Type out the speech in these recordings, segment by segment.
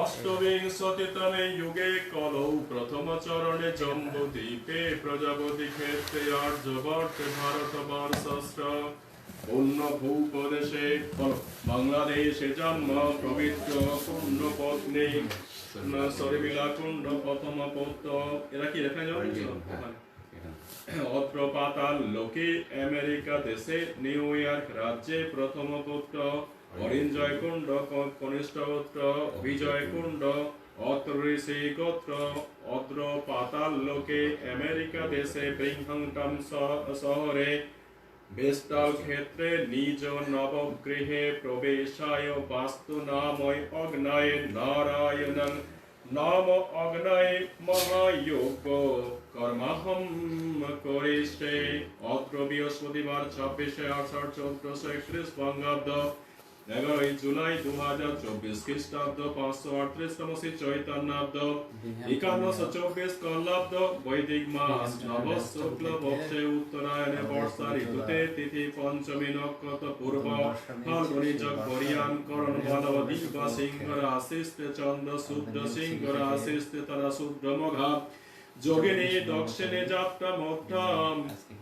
অষ্টবিংশতিতমে যুগে কলৌ প্রথম চরণে জম্বুদ্বীপে প্রজাপতি ক্ষেত্রে আর্যবর্তে ভারতবর্ষস্য পূর্ণ ভূপদেশে বাংলাদেশে জন্ম পবিত্র পূর্ণ পত্নী সরিবিলা কুণ্ড প্রথম পত্র। এরা কি এখানে অত্র পাতাল লোকে আমেরিকা দেশে নিউ ইয়র্ক রাজ্যে প্রথম পুত্র অরিঞ্জয় কুণ্ড কনিষ্ঠ পুত্র বিজয় কুণ্ড অত্র ঋষি গোত্র অত্র পাতাল লোকে আমেরিকা দেশে ব্রিংহামটন শহরে বেস্টাল ক্ষেত্রে নিজ নবগৃহে প্রবেশায় বাস্তু নাময় অগ্নয়ে নারায়ণং নাম অগ্নয়ে মহাযোগ কর্মাহম করিষ্যে। অত্র বৃহস্পতিবার 26/8/1431 বঙ্গাব্দ 11 জুলাই 2024 খ্রিস্টাব্দ 538তম শ্রী চৈতন্যাব্দ 5124 কল্লাব্দ বৈদিক মাস নবশ শুক্ল পক্ষে উত্তরায়ণে বর্ষা ঋতুতে তিথি পঞ্চমী নক্ষত্র পূর্ব ফাল্গুনী যোগ বরিয়ান করণ বালব দিব্য সিংহ রাশিস্তে চন্দ্র শুদ্ধ সিংহ রাশিস্তে তারা শুদ্ধ মঘা যোগিনী দক্ষিণে যাত্রা মধ্যাম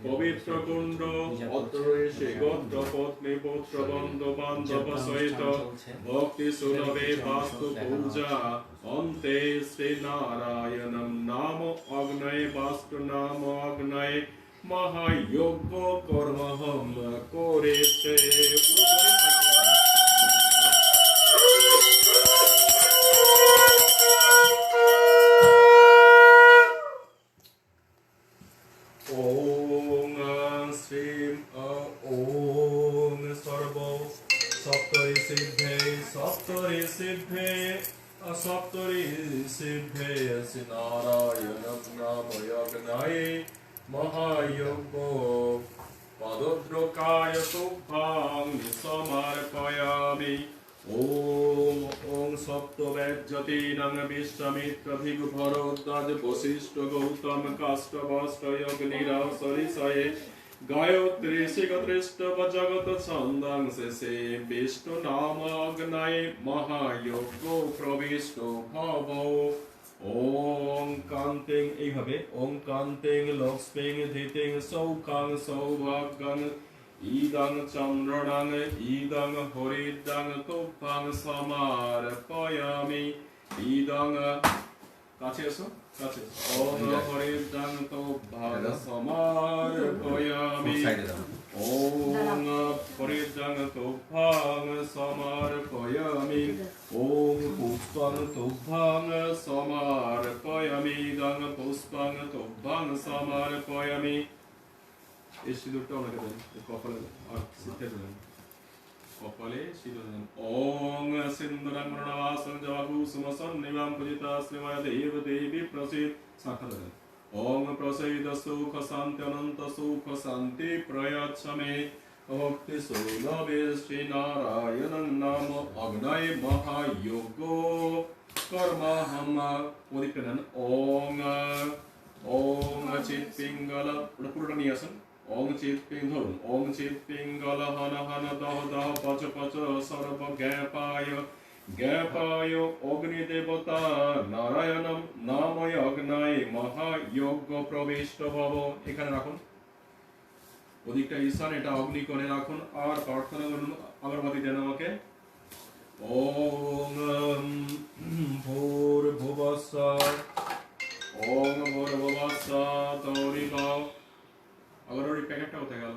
পবিত্র কুণ্ড অত্র ঋষি গোত্র পত্নী পুত্র বন্ধু বান্ধব সহিত ভক্তি সুলভে বাস্তু পূজা অন্তে শ্রী নারায়ণম নাম অগ্নয়ে বাস্তু নাম অগ্নয়ে মহাযজ্ঞ কর্মহম করেছে। নারায়ণম নাম অগ্নয়ে মহাযজ্ঞ পদদ্রকায় তুভ্যাং সমর্পয়ামি। ওম সপ্তবেজ্যোতির্নং বিশ্বামিত্র ভৃগু ভরদ্বাজ বশিষ্ঠ গৌতম কাশ্যপ অগ্নিরাসরিষয়ে গায়ত্রী শিখতৃষ্টভ জগৎ ছন্দং শেষে বিষ্ণু নাম অগ্নয়ে মহাযজ্ঞ প্রবিষ্ট ভব। ওম কান্তিং এইভাবে ওম কান্তিং লক্ষ্মীং ধৃতিং সৌখাং সৌভাগ্যং ইদং চন্দ্রণং ইদং হরিদ্রং তুভ্যাং সমর্পয়ামি। ইদং কাছে এসো কাছে ওম হরিদ্রং তুভ্যাং সমর্পয়ামি। ওম হরিদ্রং তুভ্যাং সমর্পয়ামি। ওম পুষ্পং তুভ্যাং সমর্পয়ামি। ইদং পুষ্পং তুভ্যাং সমর্পয়ামি। এই সিঁদুরটা ওনাকে দেন কপালে আর সিদ্ধে দেন কপালে সিঁদুর দেন। ওং সিন্দুরং মৃণবাসং জবাকুসুমসং নিবাম পূজিতা শ্রীময় দেব দেবী প্রসিদ শাখা দেন। ওং প্রসিদ সুখ শান্তি অনন্ত সুখ শান্তি প্রয়চ্ছ মে ভক্তি সুলভে শ্রী নারায়ণং নাম অগ্নয়ে মহাযজ্ঞ কর্মহম প্রদীপটা দেন। ওং ওং চিৎ পিঙ্গল ওটা পুরোটা নিয়ে আসুন। ওং চিৎ পিং ধরুন ওং চিৎ পিঙ্গল হন হন দহ দহ পচ পচ সর্ব জ্ঞাপায় জ্ঞাপায় অগ্নি দেবতা নারায়ণম নাময় অগ্নয়ে মহাযজ্ঞ প্রবিষ্ট ভব। এখানে রাখুন ওদিকটা ঈশান এটা অগ্নিকোণে রাখুন আর প্রার্থনা করুন আগরবাতি দেন আমাকে। ওং ভূর্ভুবস্সঃ ওং ভূর্ভুবস্সঃ তৌরিবাও আগরবাতির প্যাকেটটা কোথায় গেল?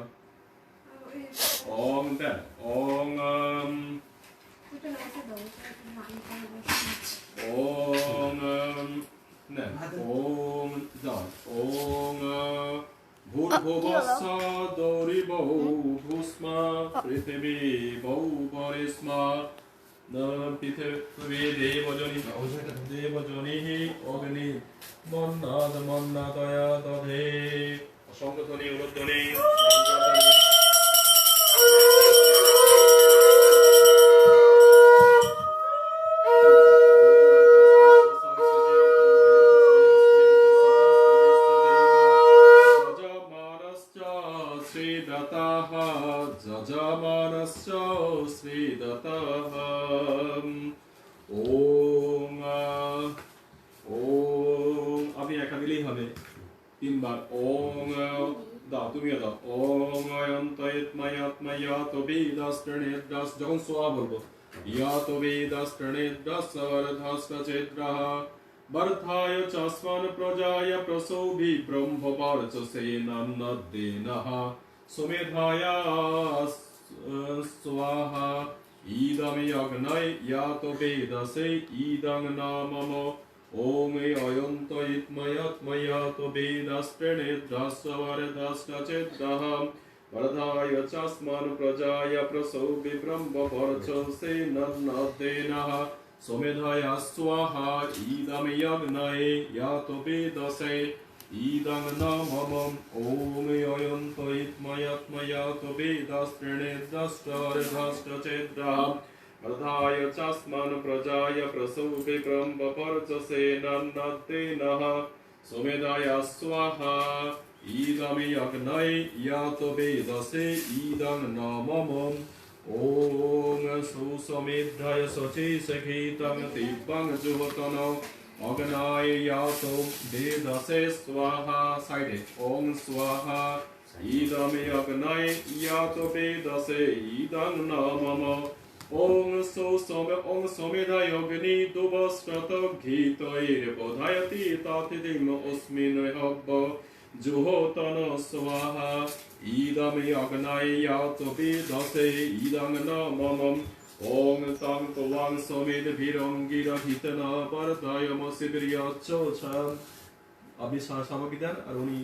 ওং দেন ওং ওং নেন ওং দান ওং ভূর্ভুবস্সঃ দৌরিবৌ ভূস্মা পৃথিবী বৌ পরিস্মা পৃথিবী দেবজনী অগ্নি মন্নাদ মন্নাদয়া দধে। শঙ্খধ্বনি উলধ্বনি যজমানস্য শ্রীদতঃ। ॐ 3 बार ओम দাও তুমিও দাও ওম অয়ন্তয়ৎময়াত্ময়াত বেদাস্ত্রণেদ্রাস যখন সোয়া বলবো ইয়াত বেদাস্ত্রণেদ্রাস বর্ধাস্তেদ্রাহ বর্ধায় চাস্মান প্রজায় প্রসৌভি ব্রহ্মবর্চসেনান্নদ্দেনঃ সুমেধায়া स्वाहा इदं यज्ञै यातो वेदसे इदं नामम ओम अयन्त इत्मयत्मयातो वेदास्त्रणेद्रास्वरदाश्चेद्रः वर्धाय चास्मान् प्रजाय प्रसौभि ब्रह्मवर्चसे नन्नद्देनः सुमेधाया स्वाहा इदं यज्ञै यातो वेदसे इदं नामम ओम अयन्त इत्मयत्मयातो वेदास्त्रणेद्रास्वरदाश्चेद्रः वर्धाय चास्मान् प्रजाय प्रसौभि ब्रह्मवर्चसे नन्नद्देनः सुमेधाया स्वाहा इदं यज्ञै यातो वेदसे इदं नामम ओम सुसमेधाय सचेसखितं दिव्यं जुवतनो अग्नाय यातो वेदसे स्वाहा साइडे ओम स्वाहा इदं यज्ञै यातो वेदसे इदं नामम ओम सोमेधाय अग्नि दुवस्त्रत घीतैर्बोधयति तातिदिम अस्मिन् हव्व जुहोतन स्वाहा इदं यज्ञै यातो वेदसे इदं नामम ओम तं त्वां सोमेधभिरङ्गिरहितना परदायमसिभिर्यच्चोचा আপনি সামগ্রী দেন আর উনি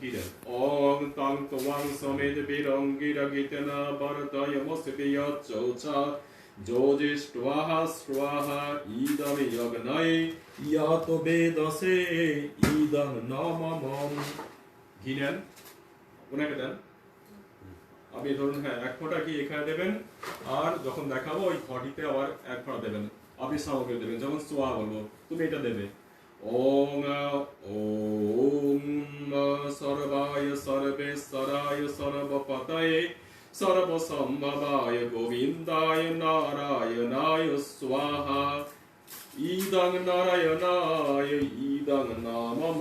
কি দেন ওম तं त्वां सोमेधभिरङ्गिरहितना परदायमसिभिर्यच्चोचा जोजिष्ट्वाः स्वाहा इदं यज्ञै यातो वेदसे इदं नामम ঘি নেন ওনাকে দেন আপনি ধরুন হ্যাঁ এক ফোঁটা কি এখানে দেবেন আর যখন দেখাবো ওই ঘটিতে আবার এক ফোঁটা দেবেন আপনি সামগ্রী দেবেন যেমন সোয়া বলবো তুমি এটা দেবে ওম ওম সর্বায় সর্বেশ্বরায় সর্বপতয়ে সর্বসম্ভবায় গোবিন্দায় নারায়ণায় স্বাহা इदं नारायणाय इदं नामम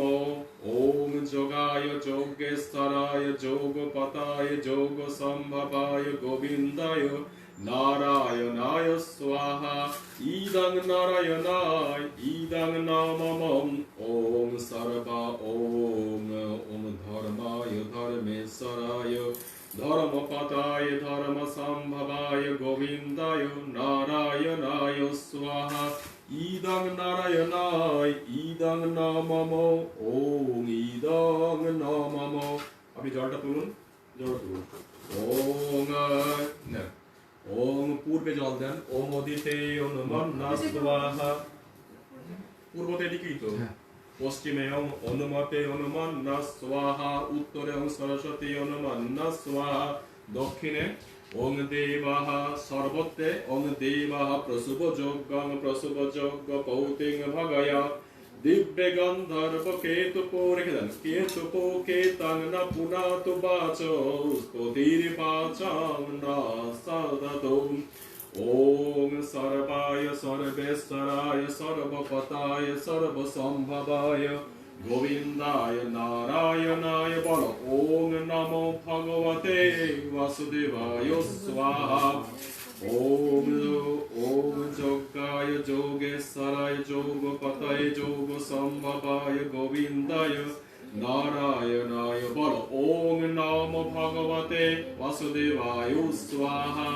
ओम जोगाय जोगेश्वराय जोगपताय जोगसंभवाय गोविन्दाय नारायणाय स्वाहा इदं नारायणाय इदं नामम ओम सर्वा ओम धर्माय धर्मेश्वराय धर्मपताय धर्मसंभवाय गोविन्दाय नारायणाय स्वाहा इदं नारायणाय इदं नामम ओम इदं नामम আপনি জলটা তুলুন ওম ওম পূর্বে জল দেন ওম অদিতে অনুমন্না স্বাহা পূর্বতে লিখিত পশ্চিমে অনুমতে অনুমন্না স্বাহা উত্তরে সরস্বতী অনুমন্না স্বাহা দক্ষিণে ওং দেবাহ সর্বত্রে ওং দেবাহ প্রসুভ যোগ্য পৌতিং ভগয়া দিব্যে গন্ধর্ব কেতুপো রেখে দেন কেতুপো কেতাং না পুনাতু বাচো স্পতির বাচাং না সাদতুম ওম সর্বায় সর্বেশ্বরায় সর্বপতায় সর্বসম্ভবায় গোবিন্দায় নারায়ণায় বল ওম নমো ভগবতে বাসুদেবায় স্বাহা ओम जोगाय जोगेश्वराय जोगपतये जोगसंभवाय गोविन्दाय नारायणाय बल ओम नमो भगवते वासुदेवाय स्वाहा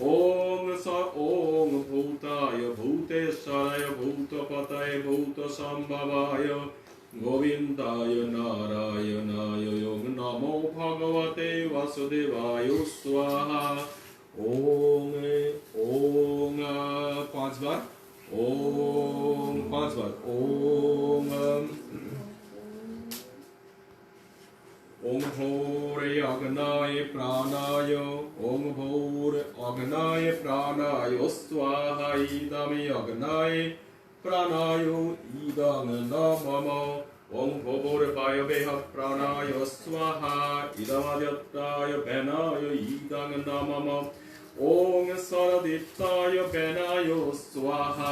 ओम भूताय भूतेश्वराय भूतपतये भूतसंभवाय गोविन्दाय नारायणाय नमो भगवते वासुदेवाय स्वाहा ओम 5 बार ओम 5 बार ओम भोर अग्नाय प्राणाय ओम भोर अग्नाय प्राणाय स्वाहा इदं अग्नाय प्राणाय इदं नमः ओम भोर वायवे प्राणाय स्वाहा इदमादित्याय वेनाय इदं नमः ओम सरदित्याय वेनाय स्वाहा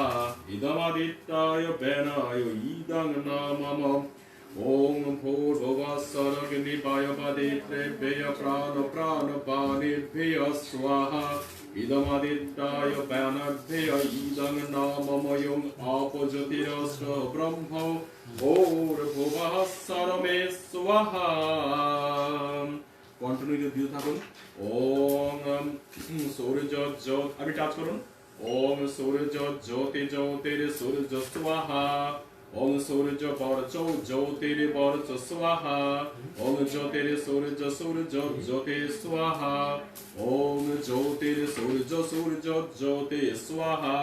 इदमादित्याय वेनाय इदं नमः ओम भो प्राणपानेभ्यः स्वाहा इदमादित्याय प्राणभ्यः इदं नाममयं आपज्योतिरस्य ब्रह्म भूर्भुवः सर्वे स्वाहा কন্টিনিউ দিতে থাকুন ওম সূর্য জ্যোত আমি টাচ করুন ওম সূর্য জ্যোতি জ্যোতির সূর্য স্বাহা ওম সূর্য বর্জ জ্যোতির বর্জ স্বাহা ওম জ্যোতির সূর্য সূর্য জ্যোতি স্বাহা ওম জ্যোতির সূর্য সূর্য জ্যোতি স্বাহা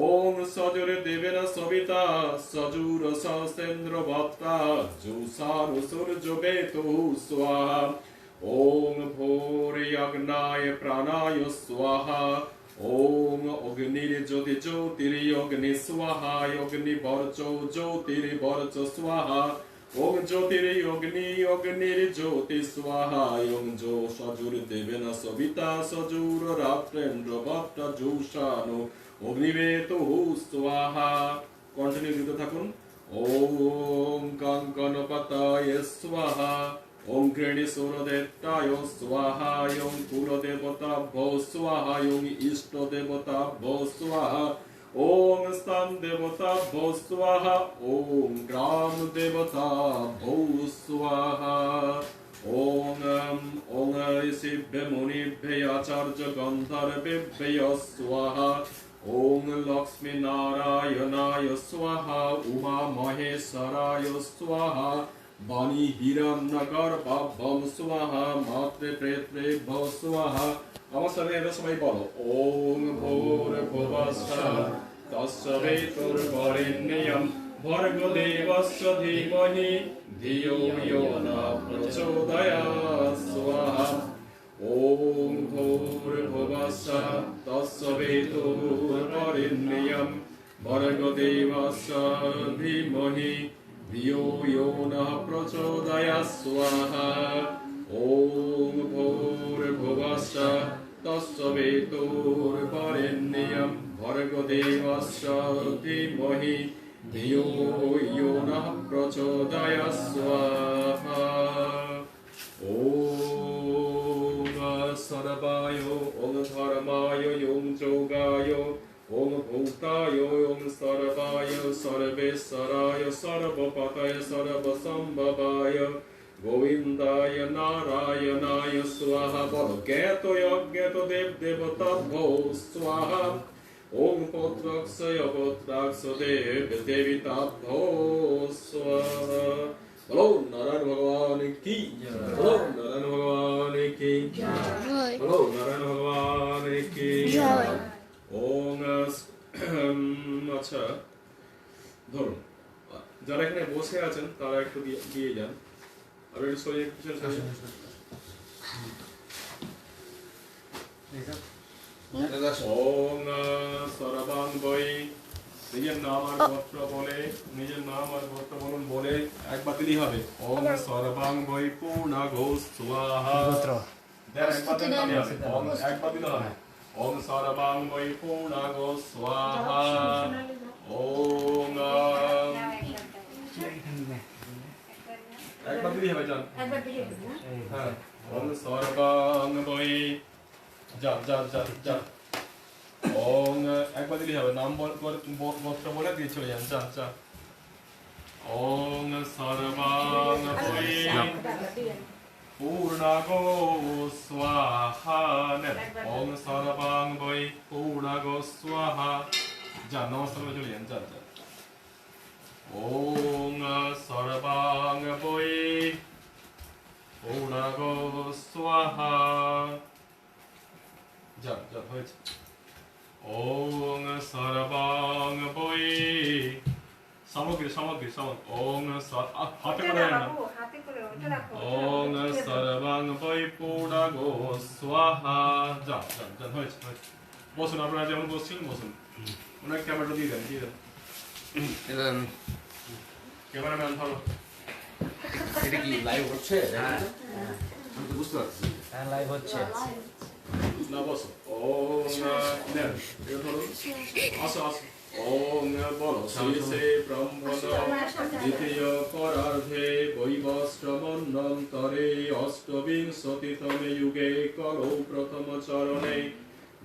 ওম সজুর দেবেন সবিতা সজুর সস্তেন্দ্র ভক্তা জুসার সূর্য বেতু স্বাহা ओम भूर्यग्नाय प्राणाय स्वाहा ओम अग्निर्ज्योति ज्योतिर्यग्नि स्वाहा अग्निवर्चो ज्योतिर्वर्च स्वाहा ओम ज्योतिर्यग्नि अग्निर्ज्योति स्वाहा ओम जो सजुर्देवेन सविता सजुर्रात्रेन्द्र भट्ट जुषानो अग्निवेतो स्वाहा कंटिन्यू दिते थाकुन ओम कंकणपताय स्वाहा ओम गृणीसुरदेवताय स्वाहा ओम कुलदेवताभ्यो स्वाहा ओम इष्टदेवताभ्यो स्वाहा ओम स्तंदेवताभ्यो स्वाहा ओम ग्रामदेवताभ्यो स्वाहा ओम ओम ऋषिभ्य मुनिभ्य आचार्य गंधर्वेभ्य स्वाहा ओम लक्ष्मी नारायणाय स्वाहा उमा महेश्वराय स्वाहा वाणी हिरण्यगर भवम स्वाहा मात्रे प्रेत्रे भव स्वाहा আমার সাথে এটা সবাই বলো ওম ভূর্ভুবস্সঃ তস্য বিতুর্বরেণ্যং ভর্গো দেবস্য ধীমহি ধিয়ো ইয়ো নঃ প্রচোদয়াৎ স্বাহা ওম ভূর্ভুবস্সঃ তস্য বিতুর্বরেণ্যং ভর্গো দেবস্য ধীমহি धियो यो नः प्रचोदयात् स्वाहा ॐ भूर्भुवस्सः तस्य वितुर्वरेण्यं भर्गो देवस्य धीमहि धियो यो नः प्रचोदयात् स्वाहा ॐ सर्वाय ॐ धर्माय ॐ जोगाय ओम भूताय ओम सर्वाय सर्वेश्वराय सर्वपतये सर्वसंभवाय गोविंदाय नारायणाय स्वाहा बोलो ज्ञातो यज्ञतो देव देवताभ्यो स्वाहा ओम पुत्रक्षय पुत्राक्ष देव देविताभ्यो स्वाहा बोलो नारायण भगवान की बोलो नारायण भगवान की बोलो नारायण भगवान की ओम আচ্ছা ধরুন যারা এখানে বসে আছেন তারা একটু দিয়ে যান আর একটু সরিয়ে পিছনে ওম সরবাং বৈ নিজের নাম আর গোত্র বলে নিজের নাম আর গোত্র বলুন বলে একবার দিলেই হবে ওম সরবাং বৈ পূর্ণাগো স্বাহা দেন একবার দিলে হবে ওম একবার দিলে হবে ओम सर्वं वै पूर्णागो स्वाहा ओम एक बार दिली है भाईजान हां ओम सर्वं वै जा जा जा जा ओम एक बार दिली है नाम बोल गोत्र बोले দিয়ে চলে যান जा जा ओम सर्वं वै पूर्णागो स्वाहा ओम सर्वं वै पूर्णागो स्वाहा जा नमस्कार में चलिए जा जा ओम सर्वं वै पूर्णागो स्वाहा जा जा হয়েছে ओम सर्वं वै সামগ্রী সামগ্রী সামগ্রী ওম হাতে করে না ओम सर्वं वै पूर्णागो स्वाहा जा जा जा হয়েছে বসুন আপনারা যেমন বসছেন বসুন ওনাকে ক্যামেরাটা দিয়ে দেন ক্যামেরাম্যান ধরো এটা কি লাইভ হচ্ছে আমি তো বুঝতে পারছি হ্যাঁ লাইভ হচ্ছে না বসো ওম না এটা ধরো আসো আসো ওং বলশীষে ব্রহ্মণ দ্বিতীয় পরার্ধে বৈবস্ত্রমন্বন্তরে অষ্টবিংশতিতমে যুগে কলৌ প্রথম চরণে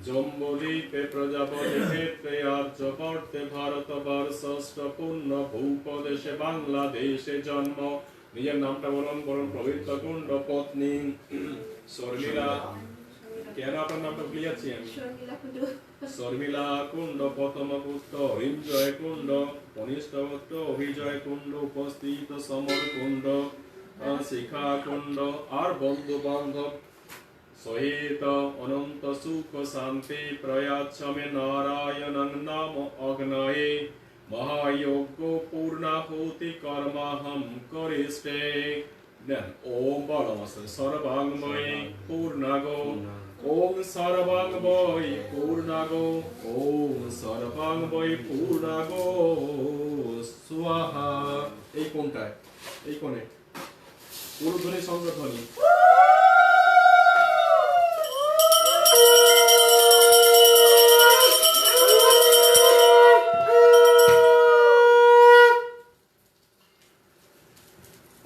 জম্বুদ্বীপে প্রজাপতি ক্ষেত্রে আর্যবর্তে ভারতবর্ষ পূর্ণ ভূপদেশে বাংলাদেশে জন্ম। নিজের নামটা বলুন। পবিত্র কুণ্ড পত্নী শর্মিলা। কেন আপনার নামটা ভুলে যাচ্ছি আমি? শর্মিলা কুণ্ড প্রথম পুত্র হরিঞ্জয় কুণ্ড কনিষ্ঠ পুত্র অভিজয় কুণ্ড উপস্থিত সমর কুণ্ড শিখা কুণ্ড আর বন্ধু বান্ধব সহিত অনন্ত সুখ শান্তি প্রয়াচ্ছমে নারায়ণং নাম অগ্নয়ে মহাযজ্ঞ পূর্ণাহুতি কর্মাহম করিষ্যে। ওম বলমস্তে সর্বাঙ্গময়ী পূর্ণাগো ওম সর্বাঙ্গময়ী পূর্ণাগো ওম সর্বাঙ্গময়ী পূর্ণাগো স্বাহা। এই কোনটায়? এই কোণে উর্ধ্বনি সংগঠনী।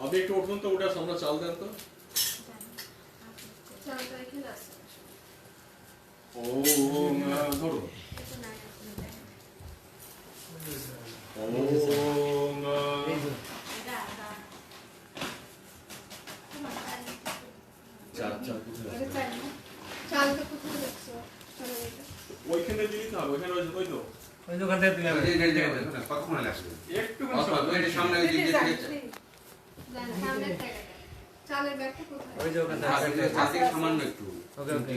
আপনি একটু উঠুন তো, উঠে আমরা চাল দেন তো। ওম ধরো। ওম ওইখানে দিই না, ওইখানে ওই তো ওই দোকান থেকে তুমি কতক্ষণ লাগবে? একটু সামনে ওই দিকে চালের ব্যাগটা কোথায়? ওই দোকান থেকে চারদিকে সামান্য একটু। ওকে ওকে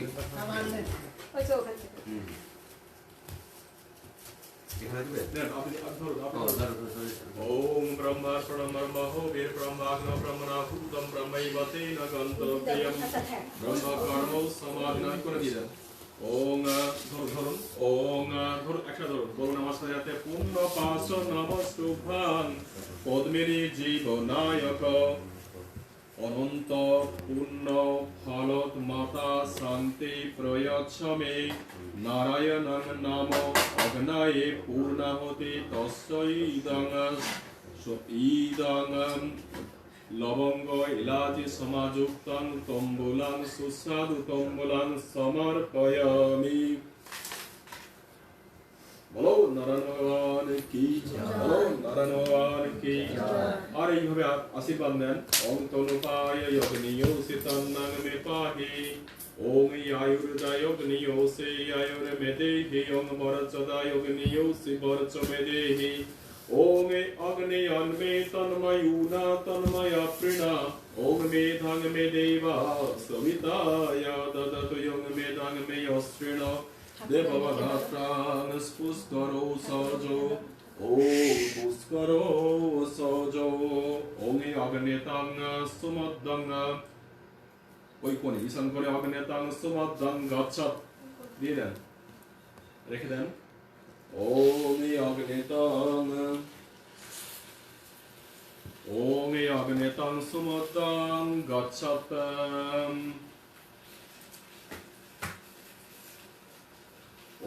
ওই যে ওখান থেকে। এখানে দিবে? দেন আপনি ধরো। ধরো। ওম ব্রহ্মার্পণম ব্রহ্মহো বীর ব্রহ্মাগ্ন ব্রহ্মণা ভূতম ব্রহ্মৈবতে ন গন্তব্যম ব্রহ্ম কর্ম সমাধিন করে দিয়ে দেন। ওং ধরুন। ওং ধরুন, একসাথে ধরুন। বলুন আমার সাথে। পূর্ণ পাশ নমস্তুভ্যাং পদ্মিনী জীবনায়ক অনন্ত পূর্ণ ফলত মাতা শান্তি প্রয়চ্ছমে নারায়ণং নাম অগ্নয়ে পূর্ণাহুতি তস্যৈ ইদং লবঙ্গ ইলাচি সমাযুক্তং তম্বুলাং সুস্বাদু তম্বুলাং সমর্পয়ামি। বলো নারায়ণ ভগবান কি জয়। বলো নারায়ণ ভগবান কি জয়। আর এইভাবে আশীর্বাদ নেন। ওং তনুপায় যজ্ঞনিয়োষিতং মে পাহি ওং আয়ুর্দায়জ্ঞনিয়োষে আয়ুর্মে দেহি ওং বরচদা যজ্ঞনিয়োষি বরচ মে দেহি ওং অগ্নি অন্মে তন্ময়ূনা তন্ময়া প্রিণা ওং মেধাং মে দেবা সবিতায় দদতু যোং মেধাং মে অস্ত্রিণ দেববধাত্রাং পুষ্করো সজো ও পুষ্করো সজো ওং অগ্নেতাং সুমদ্দং ওই কোণে ঈশান করে অগ্নেতাং সুমদ্দং গচ্ছত দিয়ে দেন, রেখে দেন। ওং অগ্নেতাং সুমদ্দং গচ্ছত।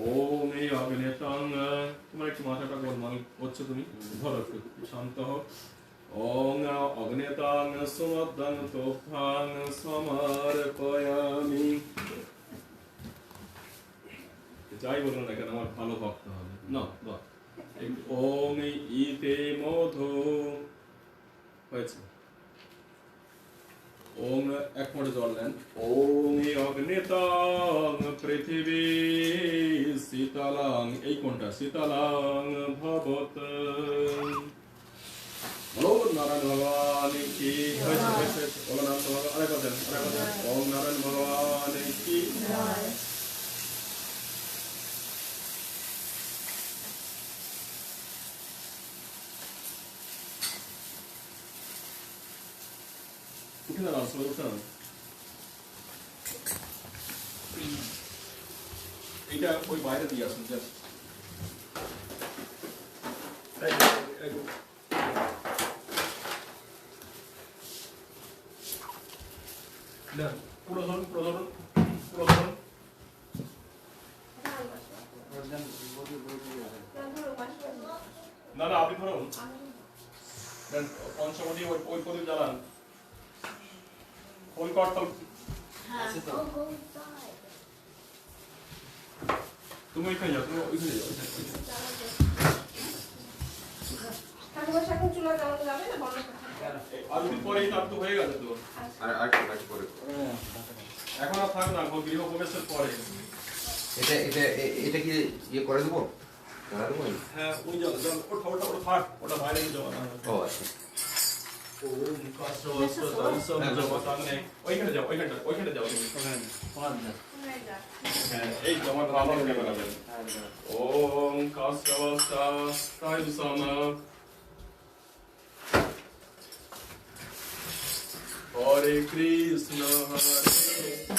ওম অগ্নেতাং, তোমার একটু মাথাটা গোলমাল করছো তুমি, ধরো একটু শান্ত হও। ওং অগ্নেতাং সুমদ্দং তোফাং সমর্পয়ামি। যাই বলুন না কেন, আমার ভালো ভক্ত হবে না। ওং ইতে মধু হয়েছে। ওং এক মোটে জল নেন। ওং অগ্নিতাং পৃথিবী শীতলাং, এই কোনটা? শীতলাং ভবত। বলো নারায়ণ ভগবান কি। হয়েছে। বলো নারায়ণ ভগবান। আরেকবার দেন। ওং নারায়ণ ভগবান কি। উঠে দাঁড়ান, সবাই উঠে দাঁড়ান। এইটা ওই বাইরে দিয়ে আসুন। পুরো ধরুন। ধরো মাসি না না আপনি ধরুন দেন পঞ্চমটি ওই প্রদীপ জ্বালান ওই করতাল তুমি ওইখানে যাও তুমি ওইখানে যাও ঠাকুমার সাথে চুলা জ্বালানো যাবে না বন্ধ করতে আর দুদিন পরেই তার তো হয়ে গেছে তো আর পরে এখন আর থাক না গৃহ প্রবেশের পরে এটা কি ইয়ে করে দেবো জ্বালা দেবো হ্যাঁ ওই জল ওটা থাক ওটা বাইরে জল ও আচ্ছা ওইখানে যাও ওইখানে যাও তুমি হয়ে যাক হ্যাঁ এই জমা ভালো করে বানাবেন ওম কাশ্যবস্তায় দুসামা হরে কৃষ্ণ হরে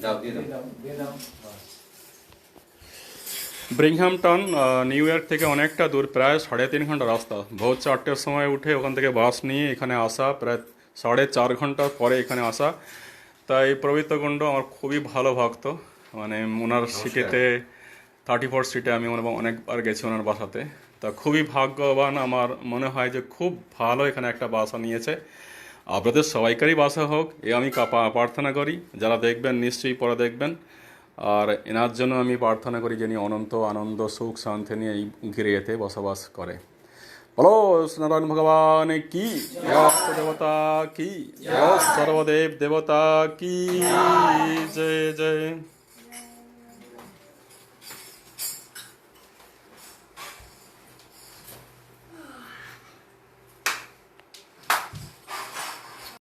দাও দিয়ে দাও দিয়ে দাও ব্রিংহ্যামটন নিউ ইয়র্ক থেকে অনেকটা দূর, প্রায় 3.5 ঘন্টা রাস্তা। ভোর 4টের সময় উঠে ওখান থেকে বাস নিয়ে এখানে আসা, প্রায় 4.5 ঘন্টা পরে এখানে আসা। তাই পবিত্র কুণ্ড আমার খুবই ভালো ভক্ত, মানে ওনার সিটিতে 34 স্ট্রিটে আমি অনেকবার গেছি ওনার বাসাতে। তা খুবই ভাগ্যবান আমার মনে হয় যে খুব ভালো এখানে একটা বাসা নিয়েছে। আপনাদের সবাইকারই বাসা হোক এ আমি প্রার্থনা করি। যারা দেখবেন নিশ্চয়ই পরে দেখবেন। আর এনার জন্য আমি প্রার্থনা করি যিনি অনন্ত আনন্দ সুখ শান্তি নিয়ে এই গিরিয়েতে বসবাস করে। বলো নারায়ণ ভগবান কি, দেবতা কি, সর্বদেব দেবতা কি, জয় জয়।